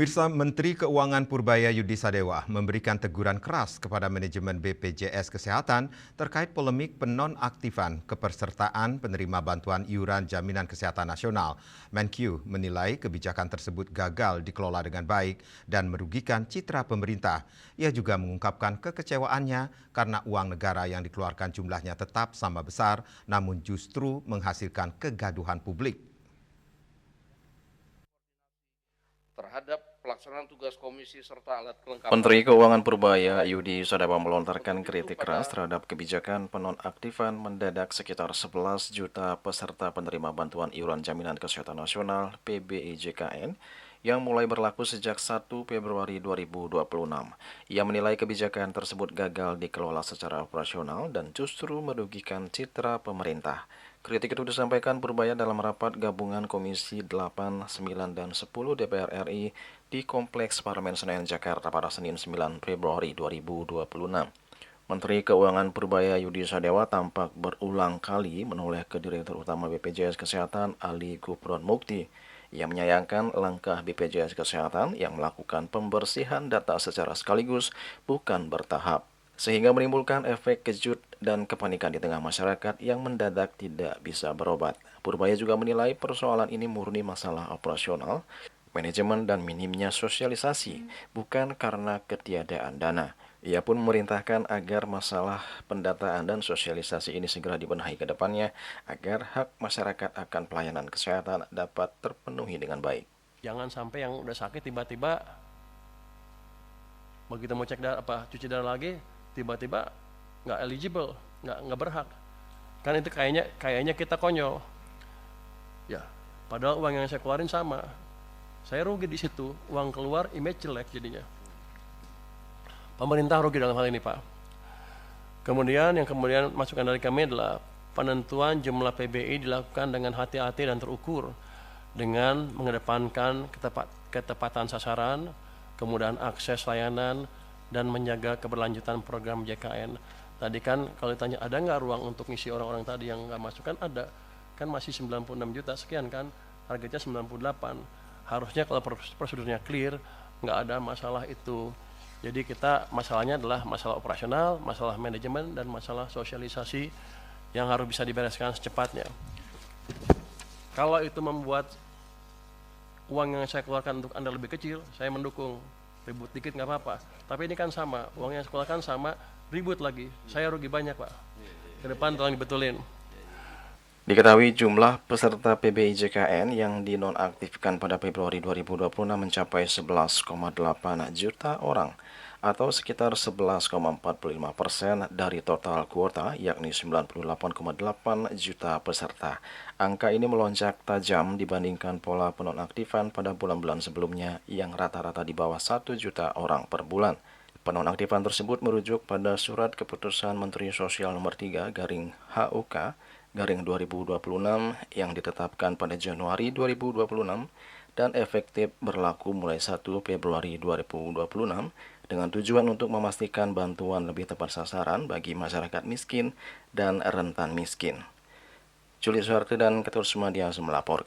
Pemirsa, Menteri Keuangan Purbaya Yudi Sadewa memberikan teguran keras kepada manajemen BPJS Kesehatan terkait polemik penonaktifan kepesertaan penerima bantuan iuran Jaminan Kesehatan Nasional. Menkyu menilai kebijakan tersebut gagal dikelola dengan baik dan merugikan citra pemerintah. Ia juga mengungkapkan kekecewaannya karena uang negara yang dikeluarkan jumlahnya tetap sama besar, namun justru menghasilkan kegaduhan publik. Terhadap pelaksanaan tugas komisi serta alat kelengkapan. Menteri Keuangan Purbaya Yudi Sadewa melontarkan kritik keras terhadap kebijakan penonaktifan mendadak sekitar 11 juta peserta penerima bantuan iuran Jaminan Kesehatan Nasional (PBIJKN) yang mulai berlaku sejak 1 Februari 2026. Ia menilai kebijakan tersebut gagal dikelola secara operasional dan justru merugikan citra pemerintah. Kritik itu disampaikan Purbaya dalam rapat gabungan Komisi 8, 9, dan 10 DPR RI di Kompleks Parlemen Senayan, Jakarta pada Senin 9 Februari 2026. Menteri Keuangan Purbaya Yudi Sadewa tampak berulang kali menoleh ke Direktur Utama BPJS Kesehatan Ali Gufron Mukti. Ia menyayangkan langkah BPJS Kesehatan yang melakukan pembersihan data secara sekaligus, bukan bertahap, sehingga menimbulkan efek kejut dan kepanikan di tengah masyarakat yang mendadak tidak bisa berobat. Purbaya juga menilai persoalan ini murni masalah operasional, manajemen dan minimnya sosialisasi, bukan karena ketiadaan dana. Ia pun memerintahkan agar masalah pendataan dan sosialisasi ini segera dibenahi ke depannya agar hak masyarakat akan pelayanan kesehatan dapat terpenuhi dengan baik. Jangan sampai yang udah sakit tiba-tiba begitu mau cek darah, cuci darah lagi, tiba-tiba nggak eligible, nggak berhak. Kan itu kayaknya kita konyol. Ya, padahal uang yang saya keluarin sama. Saya rugi di situ, uang keluar, image jelek jadinya. Pemerintah rugi dalam hal ini, Pak. Kemudian masukan dari kami adalah penentuan jumlah PBI dilakukan dengan hati-hati dan terukur dengan mengedepankan ketepatan sasaran, kemudahan akses layanan, dan menjaga keberlanjutan program JKN. Tadi kan kalau ditanya ada nggak ruang untuk ngisi orang-orang tadi yang nggak masuk, kan ada. Kan masih 96 juta sekian kan, targetnya 98. Harusnya kalau prosedurnya clear, nggak ada masalah itu. Jadi masalahnya adalah masalah operasional, masalah manajemen, dan masalah sosialisasi yang harus bisa dibereskan secepatnya. Kalau itu membuat uang yang saya keluarkan untuk Anda lebih kecil, saya mendukung. Ribut dikit nggak apa-apa. Tapi ini kan sama, uang yang saya keluarkan sama, ribut lagi. Saya rugi banyak, Pak. Ke depan tolong dibetulin. Diketahui jumlah peserta PBIJKN yang dinonaktifkan pada Februari 2026 mencapai 11,8 juta orang atau sekitar 11,45% dari total kuota, yakni 98,8 juta peserta. Angka ini melonjak tajam dibandingkan pola penonaktifan pada bulan-bulan sebelumnya yang rata-rata di bawah 1 juta orang per bulan. Penonaktifan tersebut merujuk pada Surat Keputusan Menteri Sosial Nomor 3 /HUK /2026 yang ditetapkan pada Januari 2026 dan efektif berlaku mulai 1 Februari 2026 dengan tujuan untuk memastikan bantuan lebih tepat sasaran bagi masyarakat miskin dan rentan miskin. Julius Suharti dan Ketul Sumadias melaporkan.